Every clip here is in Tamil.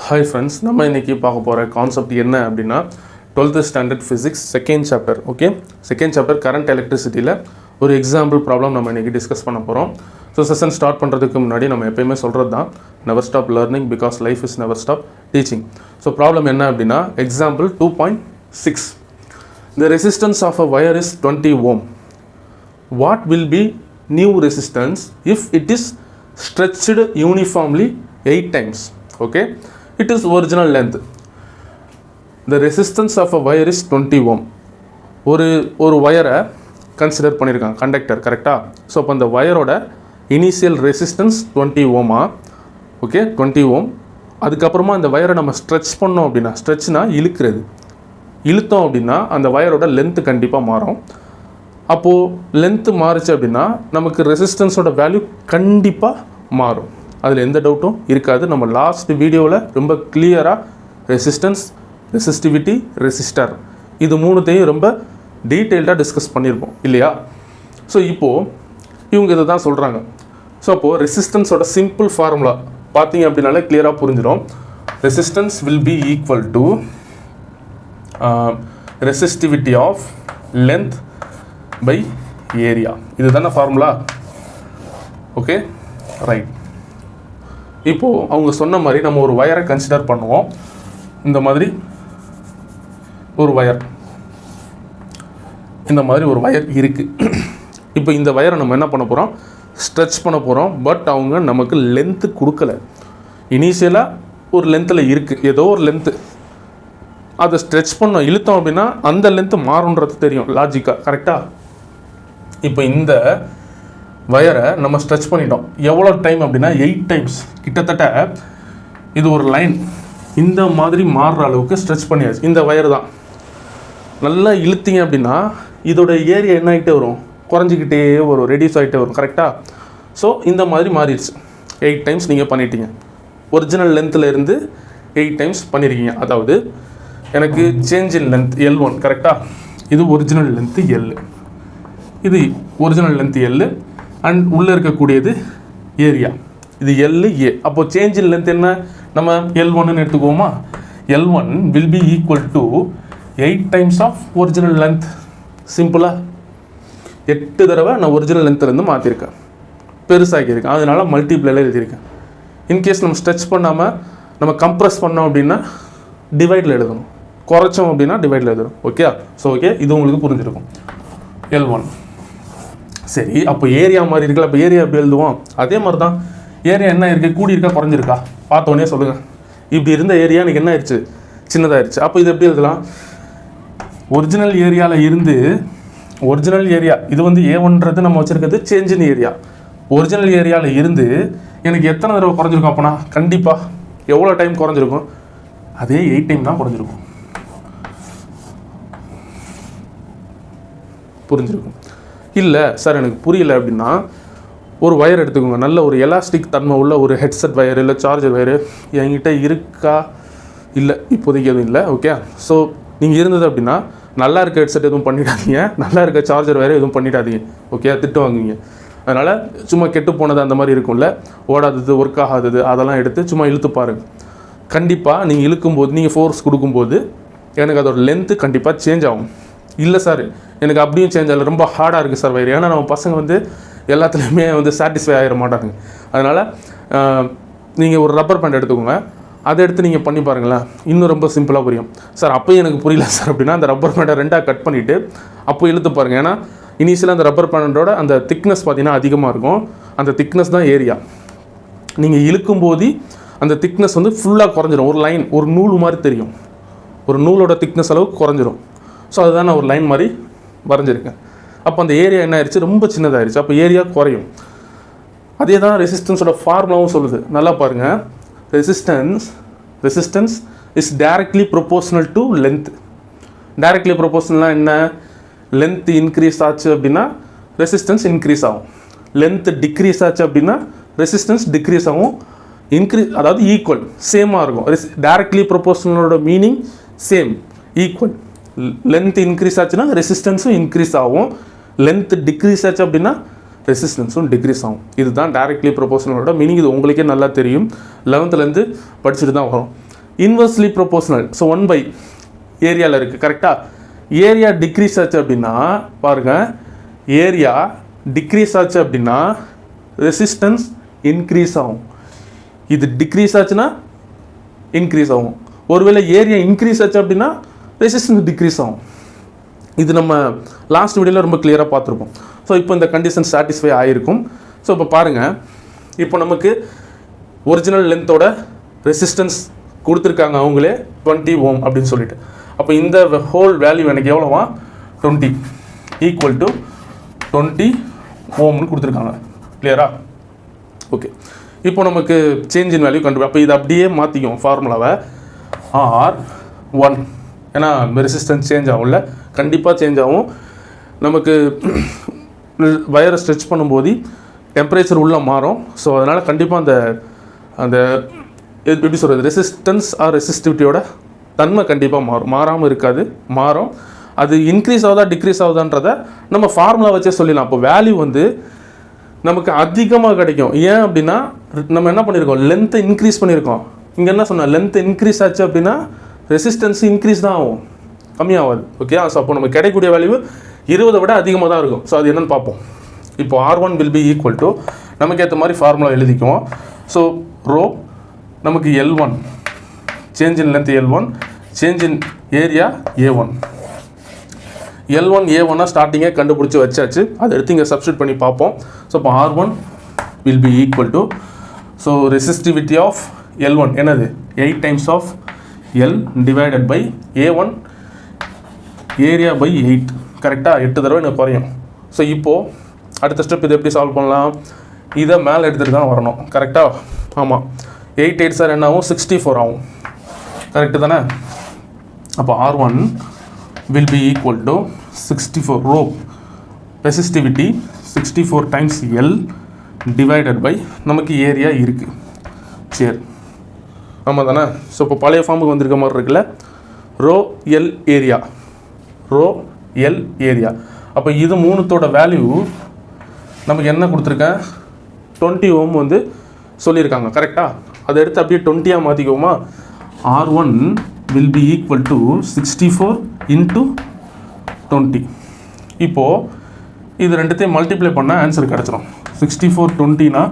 Hi friends, நம்ம இன்னைக்கு பார்க்க போற கான்செப்ட் என்ன அப்படினா 12th standard physics second chapter. Okay, second chapter current எலக்ட்ரிசிட்டில ஒரு எக்ஸாம்பிள் ப்ராப்ளம் நம்ம இன்னைக்கு டிஸ்கஸ் பண்ண போறோம். ஸோ செஷன் ஸ்டார்ட் பண்றதுக்கு முன்னாடி நம்ம எப்பயுமே சொல்றது தான் never stop learning because life is never stop teaching. So problem என்ன அப்படினா example 2.6. The resistance of a wire is 20 ohm. What will be new resistance if it is stretched uniformly 8 times? Okay, it is original length. The resistance of a wire is 20 ohm. ஒரு வயரை கன்சிடர் பண்ணியிருக்காங்க, கண்டக்டர் கரெக்டாக. ஸோ அப்போ அந்த வயரோட இனிஷியல் ரெசிஸ்டன்ஸ் 20 ஓமா. ஓகே, 20 ஓம். அதுக்கப்புறமா அந்த வயரை நம்ம ஸ்ட்ரெச் பண்ணோம் அப்படின்னா, ஸ்ட்ரெச்னா இழுக்கிறது, இழுத்தோம் அப்படின்னா அந்த வயரோட லென்த்து கண்டிப்பாக மாறும். அப்போது லென்த்து மாறுச்சு அப்படின்னா நமக்கு ரெசிஸ்டன்ஸோட வேல்யூ கண்டிப்பாக மாறும், அதில் எந்த டவுட்டும் இருக்காது. நம்ம லாஸ்ட் வீடியோவில் ரொம்ப கிளியராக ரெசிஸ்டன்ஸ், ரெசிஸ்டிவிட்டி, ரெசிஸ்டர் இது மூணுத்தையும் ரொம்ப டீட்டெயில்டாக டிஸ்கஸ் பண்ணியிருப்போம் இல்லையா. ஸோ இப்போது இவங்க இதை தான் சொல்கிறாங்க. ஸோ அப்போது ரெசிஸ்டன்ஸோட சிம்பிள் ஃபார்முலா பார்த்தீங்க அப்படின்னாலே கிளியராக புரிஞ்சிடும். Resistance will be equal to resistivity of length by area. இது தானே ஃபார்முலா. Okay, right. இப்போது அவங்க சொன்ன மாதிரி நம்ம ஒரு வயரை கன்சிடர் பண்ணுவோம். இந்த மாதிரி ஒரு வயர், இந்த மாதிரி ஒரு வயர் இருக்குது. இப்போ இந்த வயரை நம்ம என்ன பண்ண போகிறோம், ஸ்ட்ரெச் பண்ண போகிறோம். பட் அவங்க நமக்கு லென்த்து கொடுக்கல. இனிஷியலாக ஒரு லென்த்தில் இருக்குது, ஏதோ ஒரு லென்த்து. அதை ஸ்ட்ரெச் பண்ணோம், இழுத்தோம் அப்படின்னா அந்த லென்த்து மாறுன்றது தெரியும் லாஜிக்காக, கரெக்டாக. இப்போ இந்த வயரை நம்ம ஸ்ட்ரெச் பண்ணிட்டோம். எவ்வளோ டைம் அப்படின்னா 8 டைம்ஸ். கிட்டத்தட்ட இது ஒரு லைன் இந்த மாதிரி மாறுற அளவுக்கு ஸ்ட்ரெச் பண்ணியாச்சு. இந்த வயர் தான் நல்லா இழுத்தீங்க அப்படின்னா இதோட ஏரியா என்ன ஆகிட்டே வரும், குறைஞ்சிக்கிட்டே வரும், ரெடியூஸ் ஆகிட்டே வரும், கரெக்டாக. ஸோ இந்த மாதிரி மாறிடுச்சு. 8 டைம்ஸ் நீங்கள் பண்ணிட்டீங்க. ஒரிஜினல் லென்த்தில் இருந்து 8 டைம்ஸ் பண்ணியிருக்கீங்க. அதாவது எனக்கு சேஞ்ச் இன் லென்த் L1 கரெக்டாக. இது ஒரிஜினல் லென்த்து L, இது ஒரிஜினல் லென்த் L அண்ட் உள்ளே இருக்கக்கூடியது ஏரியா, இது LA. அப்போது சேஞ்ச் இன் லென்த் என்ன, நம்ம L1ன்னு எடுத்துக்குவோமா. L1 will be equal to 8 times of original length. சிம்பிளாக 8 தடவை நான் ஒரிஜினல் லென்த்துலேருந்து மாற்றிருக்கேன், பெருசாக்கியிருக்கேன், அதனால் மல்டிப்ளைல எழுதியிருக்கேன். இன்கேஸ் நம்ம ஸ்ட்ரெச் பண்ணாமல் நம்ம கம்ப்ரெஸ் பண்ணோம் அப்படின்னா டிவைடில் எழுதணும், குறைச்சோம் அப்படின்னா டிவைடில் எழுதணும். ஓகே, ஸோ ஓகே, இது உங்களுக்கு புரிஞ்சிருக்கும். L1 சரி. அப்போ ஏரியா மாதிரி இருக்குல்ல, அப்போ ஏரியா எப்படி எழுதுவோம், அதே மாதிரி தான். ஏரியா என்ன இருக்குது, கூடியிருக்கா குறைஞ்சிருக்கா, பார்த்தோன்னே சொல்லுங்கள். இப்படி இருந்த ஏரியா எனக்கு என்ன ஆயிடுச்சு, சின்னதாகிடுச்சு. அப்போ இது எப்படி எழுதலாம், ஒரிஜினல் ஏரியாவில் இருந்து, ஒரிஜினல் ஏரியா இது வந்து A1ன்றது நம்ம வச்சுருக்கிறது சேஞ்ச் இன் ஏரியா. ஒரிஜினல் ஏரியாவில் இருந்து எனக்கு எத்தனை தடவை குறைஞ்சிருக்கும், அப்போனா கண்டிப்பாக எவ்வளோ டைம் குறைஞ்சிருக்கும், அதே 8 டைம் தான் குறைஞ்சிருக்கும். புரிஞ்சிருக்கும். இல்லை சார் எனக்கு புரியல அப்படின்னா ஒரு வயர் எடுத்துக்கோங்க, நல்ல ஒரு எலாஸ்டிக் தன்மை உள்ள ஒரு ஹெட்செட் வயர் இல்லை சார்ஜர் வயரு என்கிட்ட இருக்கா, இல்லை இப்போதைக்கு எதுவும் இல்லை. ஓகே, ஸோ நீங்கள் இருந்தது அப்படின்னா நல்லா இருக்க ஹெட்செட் எதுவும் பண்ணிடாதீங்க, நல்லா இருக்க சார்ஜர் வயர் எதுவும் பண்ணிடாதீங்க. ஓகே, திட்டு வாங்குவீங்க. அதனால் சும்மா கெட்டு போனது அந்த மாதிரி இருக்கும்ல, ஓடாதது, ஒர்க் ஆகாதது, அதெல்லாம் எடுத்து சும்மா இழுத்து பாருங்கள். கண்டிப்பாக நீங்கள் இழுக்கும்போது, நீங்கள் ஃபோர்ஸ் கொடுக்கும்போது எனக்கு அதோட லென்த்து கண்டிப்பாக சேஞ்ச் ஆகும். இல்லை சார் எனக்கு அப்படியும் சேஞ்ச் ஆகலை, ரொம்ப ஹார்டாக இருக்குது சார் வயர். ஏன்னா நம்ம பசங்க வந்து எல்லாத்துலேயுமே வந்து சாட்டிஸ்ஃபை ஆகிட மாட்டாங்க. அதனால் நீங்கள் ஒரு ரப்பர் பேண்ட் எடுத்துக்கோங்க, அதை எடுத்து நீங்கள் பண்ணி பாருங்களேன், இன்னும் ரொம்ப சிம்பிளாக புரியும். சார் அப்போயும் எனக்கு புரியல சார் அப்படின்னா அந்த ரப்பர் பேண்டை 2ஆக கட் பண்ணிவிட்டு அப்போ இழுத்து பாருங்கள். ஏன்னா இனிஷியலாக அந்த ரப்பர் பேண்டோட அந்த திக்னஸ் பார்த்திங்கன்னா அதிகமாக இருக்கும், அந்த திக்னஸ் தான் ஏரியா. நீங்கள் இழுக்கும்போது அந்த திக்னஸ் வந்து ஃபுல்லாக குறைஞ்சிரும். ஒரு லைன், ஒரு நூல் மாதிரி தெரியும், ஒரு நூலோட திக்னஸ் அளவுக்கு குறைஞ்சிரும். ஸோ அதுதான் நான் ஒரு லைன் மாதிரி வரைஞ்சிருக்கேன். அப்போ அந்த ஏரியா என்ன ஆயிடுச்சு, ரொம்ப சின்னதாகிடுச்சு. அப்போ ஏரியா குறையும். அதே தான் ரெசிஸ்டன்ஸோட ஃபார்முலாவும் சொல்லுது, நல்லா பாருங்கள். Resistance is directly proportional to length. Directly ப்ரொபோஷனல்னால் என்ன, லென்த் இன்க்ரீஸ் ஆச்சு அப்படின்னா ரெசிஸ்டன்ஸ் இன்க்ரீஸ் ஆகும், லென்த் டிக்ரீஸ் ஆச்சு அப்படின்னா ரெசிஸ்டன்ஸ் டிக்ரீஸ் ஆகும். அதாவது ஈக்குவல், சேமாக இருக்கும். டைரக்ட்லி ப்ரொபோஷனலோட meaning same, equal. Length increase ஆச்சுன்னா ரெசிஸ்டன்ஸும் இன்க்ரீஸ் ஆகும், லென்த் டிக்ரீஸ் ஆச்சு அப்படின்னா ரெசிஸ்டன்ஸும் டிக்ரீஸ் ஆகும். இதுதான் டைரக்ட்லி ப்ரொபோஷனலோட மீனிங். இது உங்களுக்கே நல்லா தெரியும், 11th படிச்சுட்டு தான் வரும். Inversely proportional. ஸோ 1 ஏரியாவில் இருக்குது. கரெக்டாக? ஏரியா டிக்ரீஸ் ஆச்சு அப்படின்னா பாருங்கள், ஏரியா டிக்ரீஸ் ஆச்சு அப்படின்னா ரெசிஸ்டன்ஸ் இன்க்ரீஸ் ஆகும். இது டிக்ரீஸ் ஆச்சுன்னா இன்க்ரீஸ் ஆகும். ஒருவேளை ஏரியா இன்க்ரீஸ் ஆச்சு அப்படின்னா ரெசிஸ்டன்ஸ் டிக்ரீஸ் ஆகும். இது நம்ம லாஸ்ட் வீடியோவில் ரொம்ப கிளியராக பார்த்துருப்போம். ஸோ இப்போ இந்த கண்டிஷன் சாட்டிஸ்ஃபை ஆகிருக்கும். ஸோ இப்போ பாருங்கள், இப்போ நமக்கு ஒரிஜினல் லென்த்தோட ரெசிஸ்டன்ஸ் கொடுத்துருக்காங்க அவங்களே 20 ஓம் அப்படின்னு சொல்லிட்டு. அப்போ இந்த ஹோல் வேல்யூ எனக்கு எவ்வளோவா 20 ஈக்குவல் டு 20 ஓம்னு கொடுத்துருக்காங்க. கிளியரா? ஓகே. இப்போ நமக்கு சேஞ்ச் இன் வேல்யூ கண்டுபிடி. அப்போ இதை அப்படியே மாற்றிக்கும் ஃபார்முலாவை. R1 ஏன்னா ரெசிஸ்டன்ஸ் சேஞ்ச் ஆகும்ல, கண்டிப்பாக சேஞ்ச் ஆகும். நமக்கு வயரை ஸ்ட்ரெச் பண்ணும்போது டெம்பரேச்சர் உள்ளே மாறும். ஸோ அதனால் கண்டிப்பாக அந்த அந்த எப்படி சொல்கிறது, ரெசிஸ்டன்ஸ் ஆர் ரெசிஸ்டிவிட்டியோட தன்மை கண்டிப்பாக மாறும். மாறாமல் இருக்காது, மாறும். அது இன்க்ரீஸ் ஆகுதா டிக்ரீஸ் ஆகுதான்றதை நம்ம ஃபார்முலா வச்சே சொல்லிடலாம். அப்போ வேல்யூ வந்து நமக்கு அதிகமாக கிடைக்கும். ஏன் அப்படின்னா நம்ம என்ன பண்ணியிருக்கோம், லென்த்தை இன்க்ரீஸ் பண்ணியிருக்கோம். இங்கே என்ன சொன்னால், லென்த் இன்க்ரீஸ் ஆச்சு அப்படின்னா ரெசிஸ்டன்ஸ் இன்க்ரீஸ் தான் ஆகும், கம்மியாகாது. ஓகே. ஸோ அப்போ நமக்கு கிடைக்கக்கூடிய வேல்யூ 20 விட அதிகமாக தான் இருக்கும். ஸோ அது என்னென்னு பார்ப்போம். இப்போ R1 will be equal to நமக்கு ஏற்ற மாதிரி ஃபார்முலா எழுதிக்குவோம். ஸோ ரோ நமக்கு L1 change in length L1, change in area A1. L1 A1 ஸ்டார்டிங்கே கண்டுபிடிச்சி வச்சாச்சு. அதை எடுத்து இங்கே சப்ஸ்டிட் பண்ணி பார்ப்போம். ஸோ இப்போ R1 will be equal to, so resistivity of L1 என்னது 8 times of L divided by A1 area by 8. கரெக்டாக 8 தடவை எனக்கு குறையும். ஸோ இப்போது அடுத்த ஸ்டெப் இதை எப்படி சால்வ் பண்ணலாம், இதை மேலே எடுத்துகிட்டு தான் வரணும். கரெக்டாக? ஆமாம். 8 8 சார் என்ன ஆகும், 64 ஆகும். கரெக்டு தானே? அப்போ R1 will be equal to 64 rho resistivity 64 times L divided by நமக்கு ஏரியா இருக்குது. சரி, ஆமாம் தானே? ஸோ இப்போ பழைய ஃபார்முக்கு வந்திருக்க மாதிரி இருக்குல்ல, row L area, row L area. அப்போ இது மூணுத்தோட வேல்யூ நமக்கு என்ன கொடுத்துருக்கேன், 20 ஓம் வந்து சொல்லியிருக்காங்க. கரெக்டாக? அதை எடுத்து அப்படியே 20 மாற்றிக்குவோமா. R1 will be equal to 64 into 20. இப்போது இது ரெண்டுத்தையும் மல்டிப்ளை பண்ணால் ஆன்சர் கிடச்சிரும். 64 20னா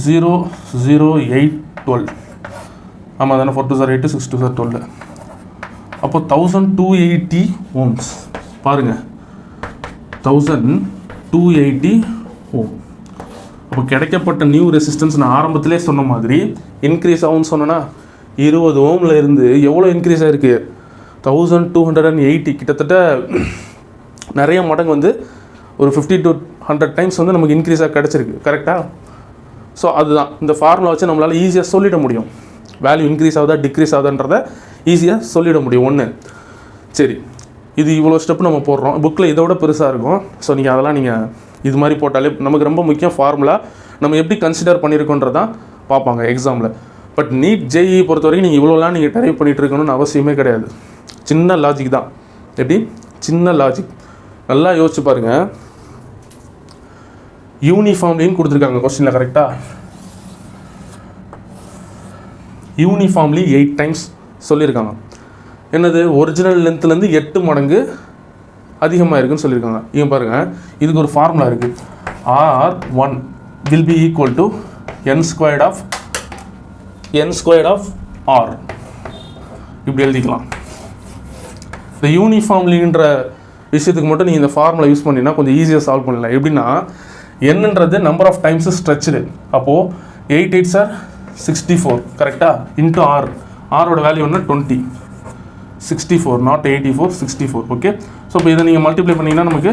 0 0 8 12. ஆமாம் தானே? 4 2 சார் 8, 6 2 சார் 12. அப்போ 1280 ஓம்ஸ். பாருங்கள், 1280 ஓம். அப்போ கிடைக்கப்பட்ட நியூ ரெசிஸ்டன்ஸ் நான் ஆரம்பத்திலே சொன்ன மாதிரி இன்க்ரீஸ் ஆகும்னு சொன்னேன்னா 20 ஓமில் இருந்து எவ்வளோ இன்க்ரீஸ் ஆகிருக்கு, 1280. கிட்டத்தட்ட நிறைய மடங்கு வந்து ஒரு 50 to 100 டைம்ஸ் வந்து நமக்கு இன்க்ரீஸாக கிடச்சிருக்கு. கரெக்டாக? ஸோ அதுதான் இந்த ஃபார்முலா வச்சு நம்மளால் ஈஸியாக சொல்லிட முடியும். வேல்யூ இன்க்ரீஸ் ஆகுதா டிக்ரீஸ் ஆகுதான்றதை ஈஸியாக சொல்லிட முடியும். ஒன்று. சரி, இது இவ்வளோ ஸ்டெப் நம்ம போடுறோம். புக்கில் இதோட பெருசாக இருக்கும். ஸோ நீங்கள் அதெல்லாம் நீங்கள் இது மாதிரி போட்டாலே நமக்கு ரொம்ப முக்கியம் ஃபார்முலா நம்ம எப்படி கன்சிடர் பண்ணியிருக்கோன்றதான் பார்ப்பாங்க எக்ஸாமில். பட் நீட் ஜேஇ பொறுத்த வரைக்கும் நீங்கள் இவ்வளோலாம் நீங்கள் டைப் பண்ணிகிட்டு இருக்கணும்னு அவசியமே கிடையாது. சின்ன லாஜிக் தான். எப்படி? சின்ன லாஜிக். நல்லா யோசிச்சு பாருங்கள். யூனிஃபார்ம்லின்னு கொடுத்துருக்காங்க கொஸ்டினில். கரெக்டாக? யூனிஃபார்ம்லி 8 டைம்ஸ் சொல்லியிருக்காங்க. என்னது, ஒரிஜினல் லென்த்துலேருந்து 8 மடங்கு அதிகமாக இருக்குதுன்னு சொல்லியிருக்காங்க. இங்கே பாருங்கள், இதுக்கு ஒரு ஃபார்முலா இருக்குது. R1 will be equal to n squared of R. இப்படி எழுதிக்கலாம். இந்த யூனிஃபார்ம்லின்ற விஷயத்துக்கு மட்டும் நீங்கள் இந்த ஃபார்முலா யூஸ் பண்ணிங்கன்னா கொஞ்சம் ஈஸியாக சால்வ் பண்ணலாம். எப்படின்னா, என்னன்றது நம்பர் ஆஃப் டைம்ஸ் ஸ்ட்ரெச்சு. அப்போது 8 8 சார் 64. கரெக்டாக? Into R. ஆரோட வேல்யூ என்ன 20. 64 நாட் 84, 64. ஓகே. ஸோ இப்போ இதை நீங்கள் மல்டிப்ளை பண்ணிங்கன்னா நமக்கு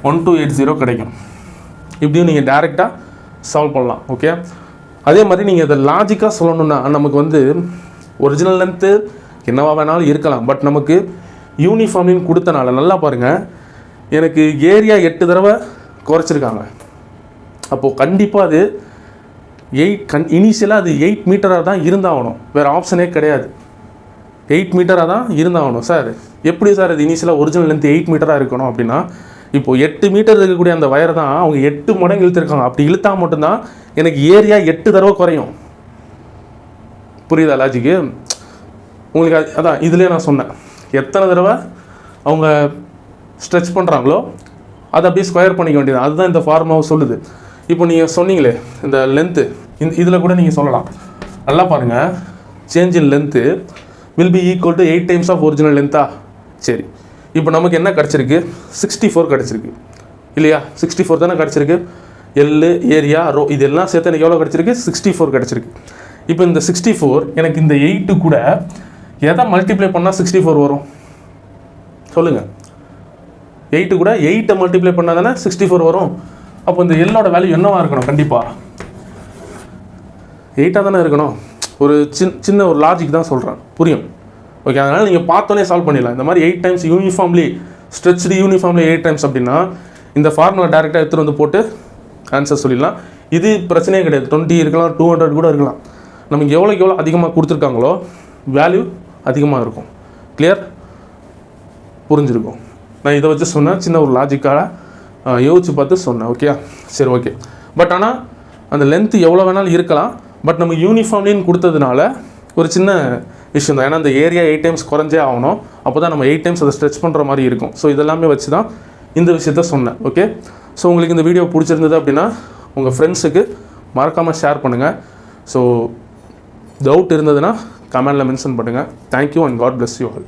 1280 கிடைக்கும். இப்படியும் நீங்கள் டேரெக்டாக சால்வ் பண்ணலாம். ஓகே. அதே மாதிரி நீங்கள் இதை லாஜிக்காக சொல்லணுன்னா நமக்கு வந்து ஒரிஜினல் லென்த்து என்னவா வேணாலும் இருக்கலாம். பட் நமக்கு யூனிஃபார்மின்னு கொடுத்தனால நல்லா பாருங்கள், எனக்கு ஏரியா 8 தடவை குறைச்சிருக்காங்க. அப்போது கண்டிப்பாக அது இனிஷியலாக அது 8 மீட்டராக தான் இருந்தாகணும். வேறு ஆப்ஷனே கிடையாது. 8 மீட்டராக தான் இருந்தாகணும். சார் எப்படி சார் அது இனிஷியலாக ஒரிஜினல் லென்த் 8 மீட்டராக இருக்கணும் அப்படின்னா, இப்போது 8 மீட்டர் இருக்கக்கூடிய அந்த வயரை தான் அவங்க 8 மடங்கு இழுத்துருக்காங்க. அப்படி இழுத்தா மட்டும்தான் எனக்கு ஏரியா 8 தடவை குறையும். புரியுதா லாஜிக்கு? உங்களுக்கு அதான் இதிலே நான் சொன்னேன், எத்தனை தடவை அவங்க ஸ்ட்ரெச் பண்ணுறாங்களோ அதை அப்படியே ஸ்கொயர் பண்ணிக்க வேண்டியது. அதுதான் இந்த ஃபார்முலாவை சொல்லுது. இப்போ நீங்கள் சொன்னீங்களே இந்த லென்த்து, இதில் கூட நீங்கள் சொல்லலாம். நல்லா பாருங்கள், change in length will be equal to 8 times of original லென்த்தா? சரி, இப்போ நமக்கு என்ன கிடச்சிருக்கு? 64 கிடச்சிருக்கு இல்லையா? 64 தானே கிடச்சிருக்கு. எல்லு, ஏரியா, ரோ இதெல்லாம் சேர்த்து எனக்கு எவ்வளோ கிடச்சிருக்கு? 64 கிடச்சிருக்கு. இப்போ இந்த 64 எனக்கு இந்த 8 கூட எதை மல்டிப்ளை பண்ணால் 64 வரும் சொல்லுங்கள்? 8 கூட 8 மல்டிப்ளை பண்ணால் தானே 64 வரும். அப்போ இந்த எல்லோட வேல்யூ என்னவாக இருக்கணும்? கண்டிப்பாக 8ஆக தானே இருக்கணும். ஒரு சின்ன ஒரு லாஜிக் தான் சொல்கிறேன், புரியும்? ஓகே, அதனால் நீங்கள் பார்த்தோன்னே சால்வ் பண்ணிடலாம். இந்த மாதிரி 8 times uniformly stretched uniformly 8 times அப்படின்னா இந்த ஃபார்முலா டேரெக்டாக எடுத்துகிட்டு வந்து போட்டு ஆன்சர் சொல்லிடலாம். இது பிரச்சனையே கிடையாது. 20 இருக்கலாம், 200 கூட இருக்கலாம். நமக்கு எவ்வளோக்கு எவ்வளோ அதிகமாக கொடுத்துருக்காங்களோ வேல்யூ அதிகமாக இருக்கும். கிளியர்? புரிஞ்சிருக்கும். நான் இதை வச்சு சொன்னேன், சின்ன ஒரு லாஜிக்காக யோசிச்சு பார்த்து சொன்னேன். ஓகே, சரி, ஓகே. பட் ஆனால் அந்த லென்த்து எவ்வளோ வேணாலும் இருக்கலாம். பட் நம்ம யூனிஃபார்ம்லின்னு கொடுத்ததுனால ஒரு சின்ன விஷயம் தான். ஏன்னா அந்த ஏரியா 8 டைம்ஸ் குறைஞ்சே ஆகணும். அப்போ தான் நம்ம 8 டைம்ஸ் அதை ஸ்ட்ரெச் பண்ணுற மாதிரி இருக்கும். ஸோ இதெல்லாமே வச்சு தான் இந்த விஷயத்த சொன்னேன். ஓகே, ஸோ உங்களுக்கு இந்த வீடியோ பிடிச்சிருந்தது அப்படின்னா உங்கள் ஃப்ரெண்ட்ஸுக்கு மறக்காமல் ஷேர் பண்ணுங்கள். ஸோ டவுட் இருந்ததுன்னா கமெண்டில் மென்ஷன் பண்ணுங்கள். Thank you and God bless you all.